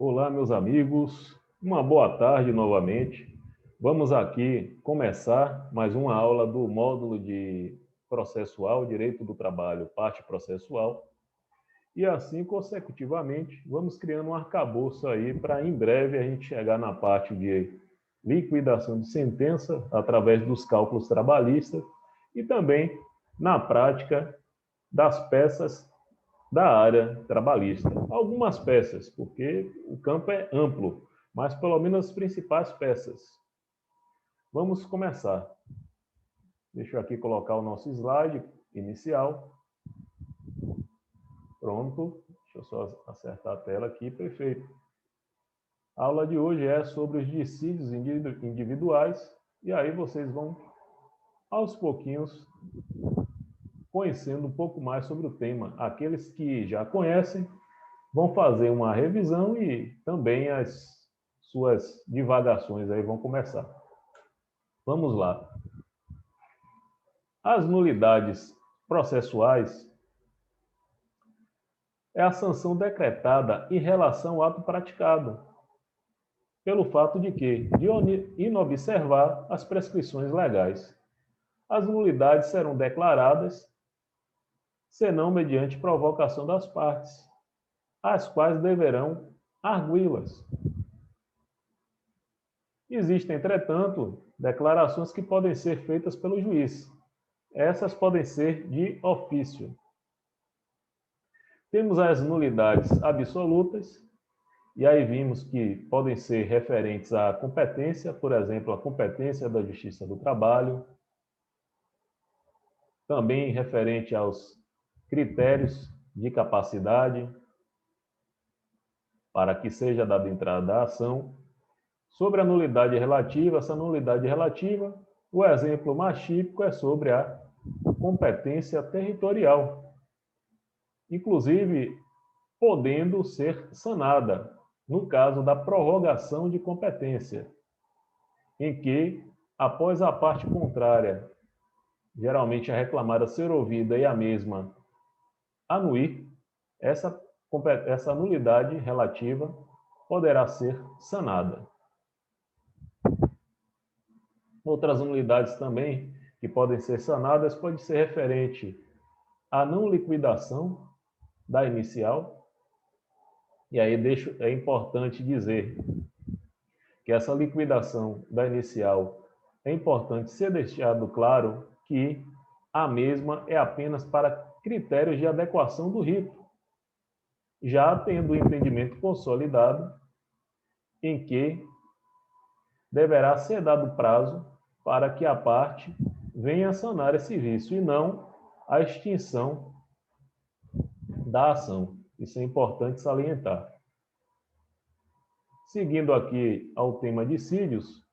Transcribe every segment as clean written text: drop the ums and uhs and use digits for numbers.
Olá, meus amigos. Uma boa tarde novamente. Vamos aqui começar mais uma aula do módulo de processual, direito do trabalho, parte processual. E assim, consecutivamente, vamos criando um arcabouço aí para em breve a gente chegar na parte de liquidação de sentença através dos cálculos trabalhistas e também na prática das peças da área trabalhista. Algumas peças, porque o campo é amplo, mas pelo menos as principais peças. Vamos começar. Deixa eu aqui colocar o nosso slide inicial. Pronto. Deixa eu só acertar a tela aqui. Perfeito. A aula de hoje é sobre os dissídios individuais. E aí vocês vão, aos pouquinhos, conhecendo um pouco mais sobre o tema. Aqueles que já conhecem vão fazer uma revisão e também as suas divagações aí vão começar. Vamos lá. As nulidades processuais é a sanção decretada em relação ao ato praticado, pelo fato de que, de inobservar as prescrições legais. As nulidades serão declaradas, senão mediante provocação das partes, as quais deverão arguí-las. Existem, entretanto, declarações que podem ser feitas pelo juiz. Essas podem ser de ofício. Temos as nulidades absolutas, e aí vimos que podem ser referentes à competência, por exemplo, a competência da Justiça do Trabalho, também referente aos critérios de capacidade para que seja dada entrada à ação. Sobre a nulidade relativa, essa nulidade relativa, o exemplo mais típico é sobre a competência territorial, inclusive podendo ser sanada, no caso da prorrogação de competência, em que, após a parte contrária, geralmente a reclamada ser ouvida e a mesma anuir, essa nulidade relativa poderá ser sanada. Outras nulidades também que podem ser sanadas pode ser referente à não liquidação da inicial. E aí é importante dizer que essa liquidação da inicial é importante ser deixado claro que a mesma é apenas para critérios de adequação do rito, já tendo o entendimento consolidado em que deverá ser dado prazo para que a parte venha sanar esse vício e não a extinção da ação. Isso é importante salientar. Seguindo aqui ao tema dissídios,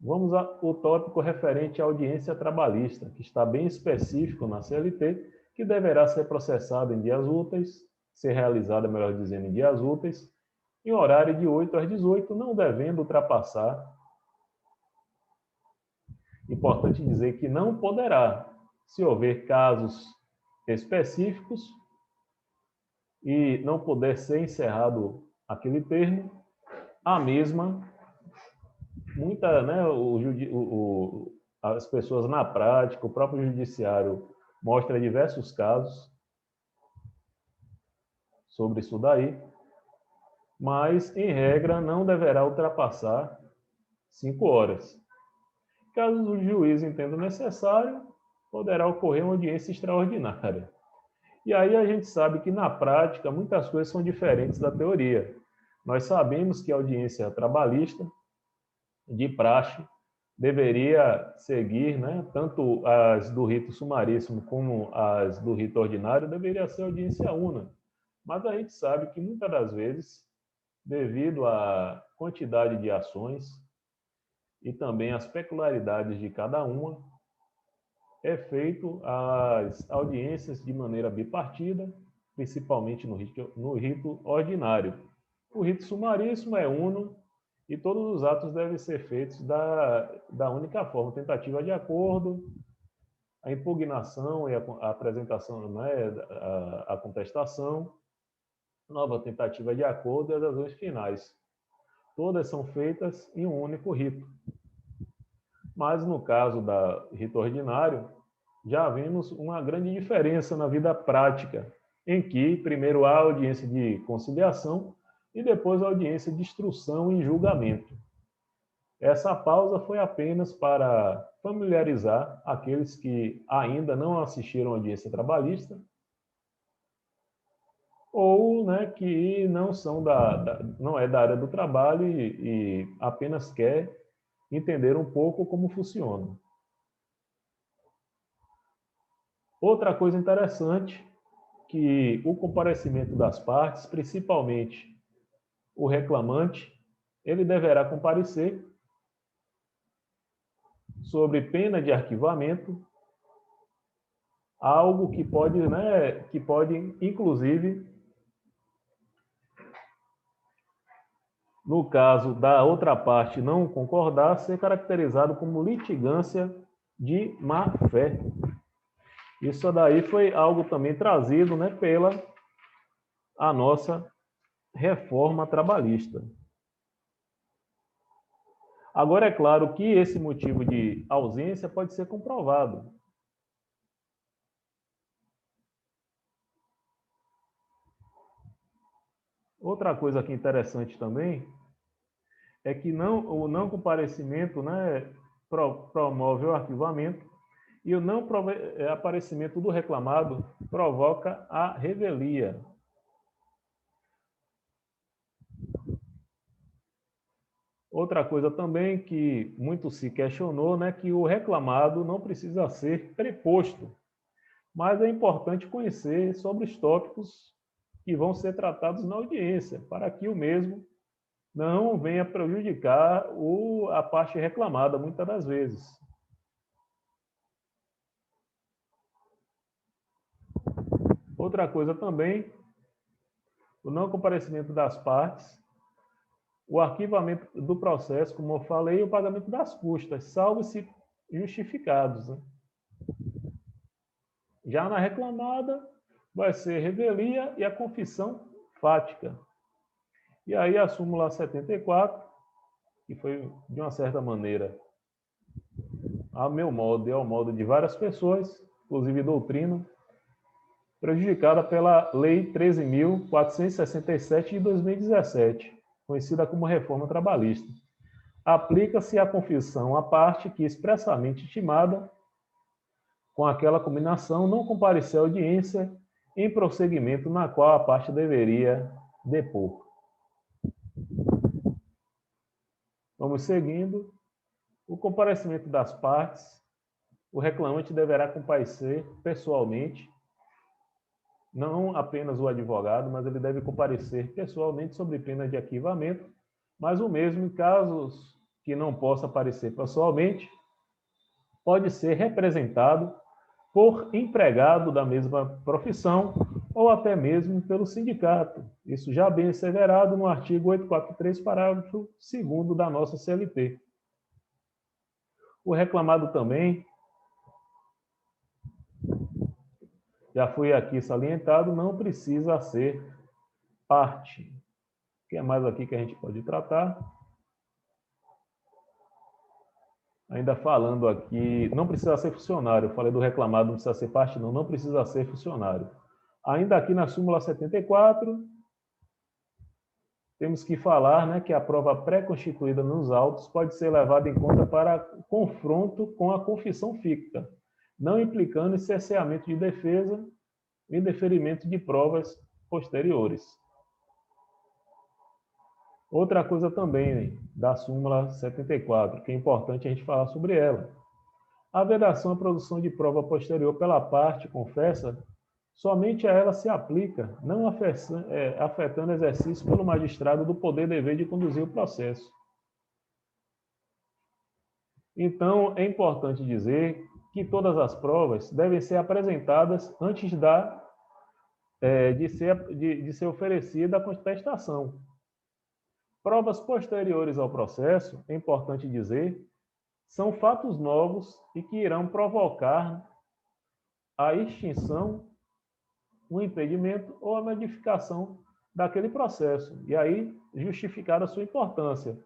vamos ao tópico referente à audiência trabalhista, que está bem específico na CLT, que deverá ser processada em dias úteis, ser realizada, melhor dizendo, em dias úteis, em horário de 8 às 18, não devendo ultrapassar. Importante dizer que não poderá, se houver casos específicos e não puder ser encerrado aquele termo, a mesma, as pessoas na prática, o próprio judiciário mostra diversos casos sobre isso daí, mas, em regra, não deverá ultrapassar 5 horas. Caso o juiz entenda necessário, poderá ocorrer uma audiência extraordinária. E aí a gente sabe que, na prática, muitas coisas são diferentes da teoria. Nós sabemos que a audiência trabalhista, de praxe, deveria seguir, né, tanto as do rito sumaríssimo como as do rito ordinário, deveria ser audiência una. Mas a gente sabe que, muitas das vezes, devido à quantidade de ações e também às peculiaridades de cada uma, é feito as audiências de maneira bipartida, principalmente no rito ordinário. O rito sumaríssimo é uno e todos os atos devem ser feitos da única forma, tentativa de acordo, a impugnação e a apresentação, né, a contestação, nova tentativa de acordo e as razões finais. Todas são feitas em um único rito. Mas no caso da rito ordinário, já vemos uma grande diferença na vida prática, em que primeiro há a audiência de conciliação e depois a audiência de instrução e julgamento. Essa pausa foi apenas para familiarizar aqueles que ainda não assistiram à audiência trabalhista ou, né, que não são não é da área do trabalho e apenas quer entender um pouco como funciona. Outra coisa interessante, que o comparecimento das partes, principalmente o reclamante, ele deverá comparecer sobre pena de arquivamento, algo que pode, inclusive, no caso da outra parte não concordar, ser caracterizado como litigância de má-fé. Isso daí foi algo também trazido, né, pela a nossa reforma trabalhista. Agora, é claro que esse motivo de ausência pode ser comprovado. Outra coisa aqui interessante também é que o não comparecimento, né, promove o arquivamento e o não aparecimento do reclamado provoca a revelia. Outra coisa também que muito se questionou, né, que o reclamado não precisa ser preposto, mas é importante conhecer sobre os tópicos que vão ser tratados na audiência, para que o mesmo não venha prejudicar a parte reclamada, muitas das vezes. Outra coisa também, o não comparecimento das partes, o arquivamento do processo, como eu falei, e o pagamento das custas, salvo se justificados. Né? Já na reclamada, vai ser revelia e a confissão fática. E aí a súmula 74, que foi, de uma certa maneira, a meu modo e ao modo de várias pessoas, inclusive doutrina, prejudicada pela Lei 13.467 de 2017, conhecida como Reforma Trabalhista. Aplica-se a confissão à parte que, expressamente intimada, com aquela combinação, não compareceu à audiência em prosseguimento na qual a parte deveria depor. Vamos seguindo. O comparecimento das partes, o reclamante deverá comparecer pessoalmente, não apenas o advogado, mas ele deve comparecer pessoalmente sob pena de arquivamento, mas o mesmo em casos que não possa aparecer pessoalmente, pode ser representado por empregado da mesma profissão ou até mesmo pelo sindicato. Isso já bem asseverado no artigo 843, parágrafo 2º da nossa CLT. O reclamado também, já foi aqui salientado, não precisa ser parte. O que é mais aqui que a gente pode tratar? Ainda falando aqui, não precisa ser funcionário. Eu falei do reclamado, não precisa ser parte, não. Não precisa ser funcionário. Ainda aqui na súmula 74, temos que falar, né, que a prova pré-constituída nos autos pode ser levada em conta para confronto com a confissão ficta, não implicando em cerceamento de defesa e deferimento de provas posteriores. Outra coisa também da súmula 74, que é importante a gente falar sobre ela. A vedação à produção de prova posterior pela parte confessa, somente a ela se aplica, não afetando o exercício pelo magistrado do poder e dever de conduzir o processo. Então, é importante dizer que todas as provas devem ser apresentadas antes de ser oferecida a contestação. Provas posteriores ao processo, é importante dizer, são fatos novos e que irão provocar a extinção, o impedimento ou a modificação daquele processo. E aí, justificar a sua importância.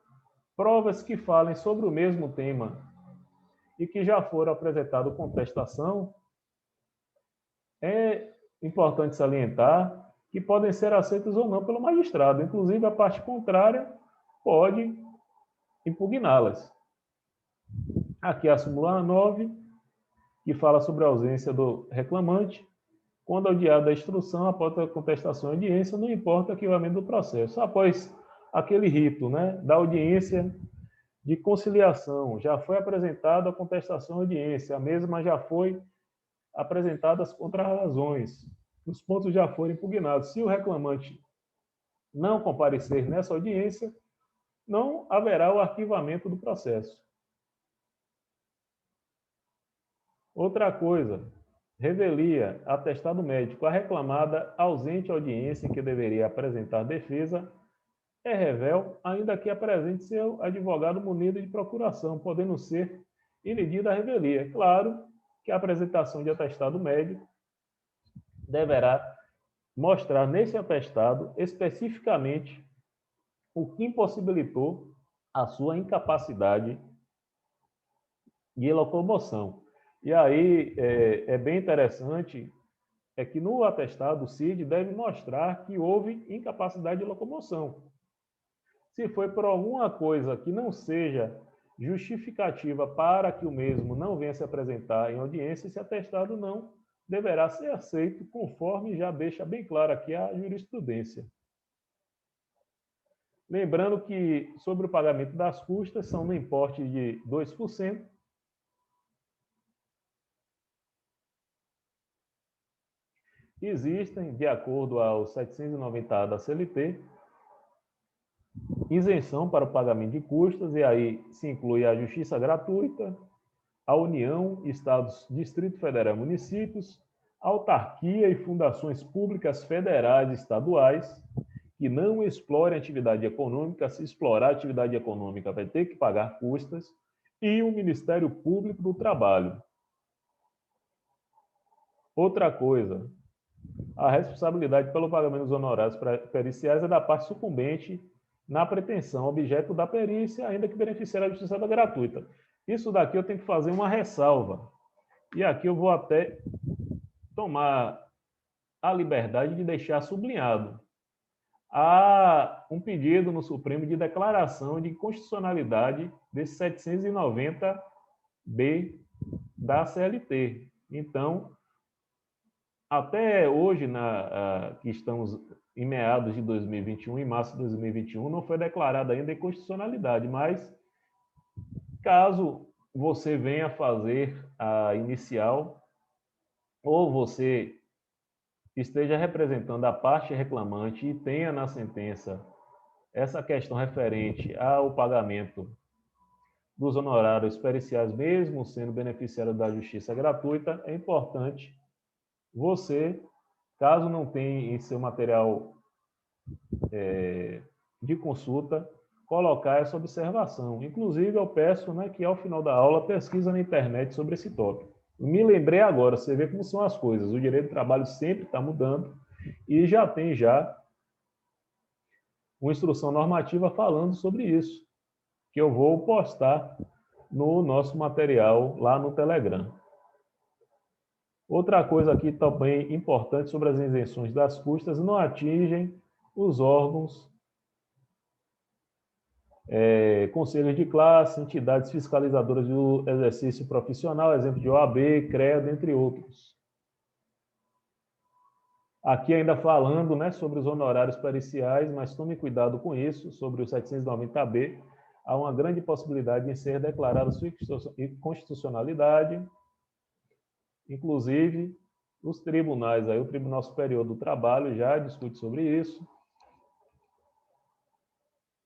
Provas que falem sobre o mesmo tema e que já foram apresentado contestação, é importante salientar que podem ser aceitas ou não pelo magistrado. Inclusive, a parte contrária pode impugná-las. Aqui a súmula 9, que fala sobre a ausência do reclamante, quando adiada a instrução após a contestação e audiência, não importa o arquivamento do processo. Após aquele rito, né, da audiência de conciliação, já foi apresentada a contestação e audiência, a mesma já foi apresentada as contrarrazões, os pontos já foram impugnados. Se o reclamante não comparecer nessa audiência, não haverá o arquivamento do processo. Outra coisa, revelia, atestado médico, a reclamada ausente audiência em que deveria apresentar defesa é revel, ainda que apresente seu advogado munido de procuração, podendo ser inedida a revelia. Claro que a apresentação de atestado médico deverá mostrar nesse atestado especificamente o que impossibilitou a sua incapacidade de locomoção. E aí é bem interessante que no atestado o CID deve mostrar que houve incapacidade de locomoção. Se foi por alguma coisa que não seja justificativa para que o mesmo não venha se apresentar em audiência, esse atestado não deverá ser aceito, conforme já deixa bem claro aqui a jurisprudência. Lembrando que, sobre o pagamento das custas, são no importe de 2%. Existem, de acordo ao 790A da CLT, isenção para o pagamento de custas, e aí se inclui a justiça gratuita, a União, Estados, Distrito Federal e municípios, autarquia e fundações públicas federais e estaduais que não explorem atividade econômica. Se explorar atividade econômica, vai ter que pagar custas, e o Ministério Público do Trabalho. Outra coisa, a responsabilidade pelo pagamento dos honorários periciais é da parte sucumbente na pretensão, objeto da perícia, ainda que beneficiar a justiça gratuita. Isso daqui eu tenho que fazer uma ressalva. E aqui eu vou até tomar a liberdade de deixar sublinhado. Há um pedido no Supremo de declaração de inconstitucionalidade desse 790B da CLT. Então, até hoje, que estamos em meados de 2021, em março de 2021, não foi declarada ainda inconstitucionalidade, mas caso você venha fazer a inicial ou você esteja representando a parte reclamante e tenha na sentença essa questão referente ao pagamento dos honorários periciais, mesmo sendo beneficiário da justiça gratuita, é importante você, caso não tenha em seu material de consulta, colocar essa observação. Inclusive, eu peço, né, que ao final da aula pesquisa na internet sobre esse tópico. Me lembrei agora, você vê como são as coisas. O direito do trabalho sempre está mudando e já tem uma instrução normativa falando sobre isso, que eu vou postar no nosso material lá no Telegram. Outra coisa aqui também importante sobre as isenções das custas, não atingem os órgãos, conselhos de classe, entidades fiscalizadoras do exercício profissional, exemplo de OAB, CREA, entre outros. Aqui ainda falando, né, sobre os honorários periciais, mas tome cuidado com isso, sobre o 790B, há uma grande possibilidade de ser declarada sua inconstitucionalidade. Inclusive, os tribunais, aí, o Tribunal Superior do Trabalho já discute sobre isso.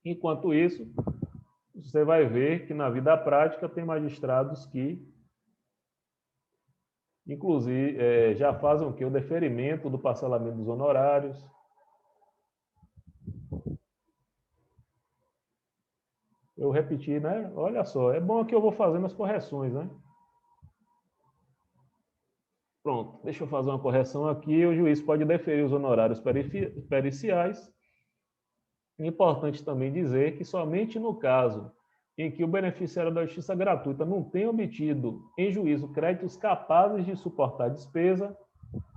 Enquanto isso, você vai ver que na vida prática tem magistrados que, inclusive, já fazem o quê? O deferimento do parcelamento dos honorários. Eu repeti, né? Olha só, é bom que eu vou fazendo as correções, né? Pronto, deixa eu fazer uma correção aqui. O juiz pode deferir os honorários periciais. É importante também dizer que somente no caso em que o beneficiário da justiça gratuita não tenha obtido em juízo créditos capazes de suportar a despesa,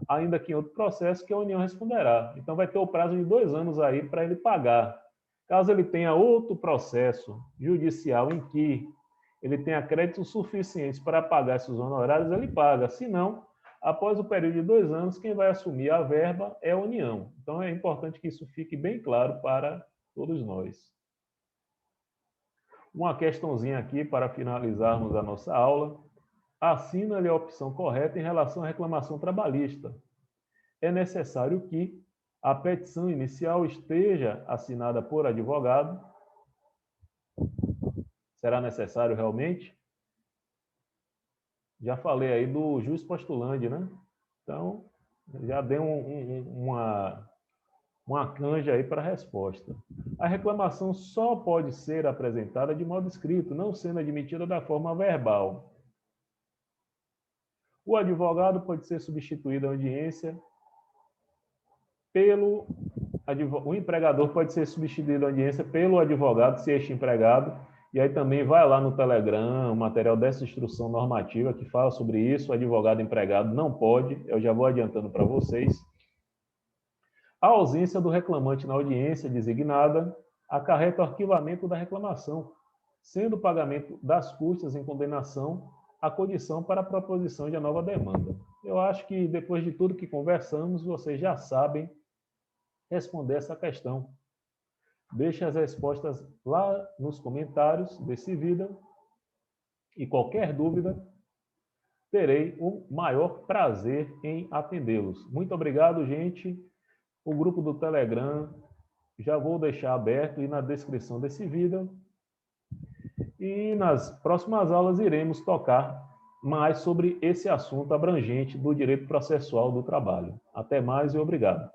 ainda que em outro processo que a União responderá. Então, vai ter o prazo de 2 anos aí para ele pagar. Caso ele tenha outro processo judicial em que ele tenha créditos suficientes para pagar esses honorários, ele paga. Se não, após o período de 2 anos, quem vai assumir a verba é a União. Então, é importante que isso fique bem claro para todos nós. Uma questãozinha aqui para finalizarmos a nossa aula. Assina-lhe a opção correta em relação à reclamação trabalhista. É necessário que a petição inicial esteja assinada por advogado. Será necessário realmente? Já falei aí do juiz postulante, né? Então, já dei uma canja aí para a resposta. A reclamação só pode ser apresentada de modo escrito, não sendo admitida da forma verbal. O advogado pode ser substituído à audiência pelo... O empregador pode ser substituído à audiência pelo advogado, se este empregado, e aí também vai lá no Telegram, o material dessa instrução normativa que fala sobre isso. O advogado empregado não pode, eu já vou adiantando para vocês. A ausência do reclamante na audiência designada acarreta o arquivamento da reclamação, sendo o pagamento das custas em condenação a condição para a proposição de nova demanda. Eu acho que depois de tudo que conversamos, vocês já sabem responder essa questão. Deixe as respostas lá nos comentários desse vídeo e qualquer dúvida, terei o maior prazer em atendê-los. Muito obrigado, gente. O grupo do Telegram já vou deixar aberto e na descrição desse vídeo. E nas próximas aulas iremos tocar mais sobre esse assunto abrangente do direito processual do trabalho. Até mais e obrigado.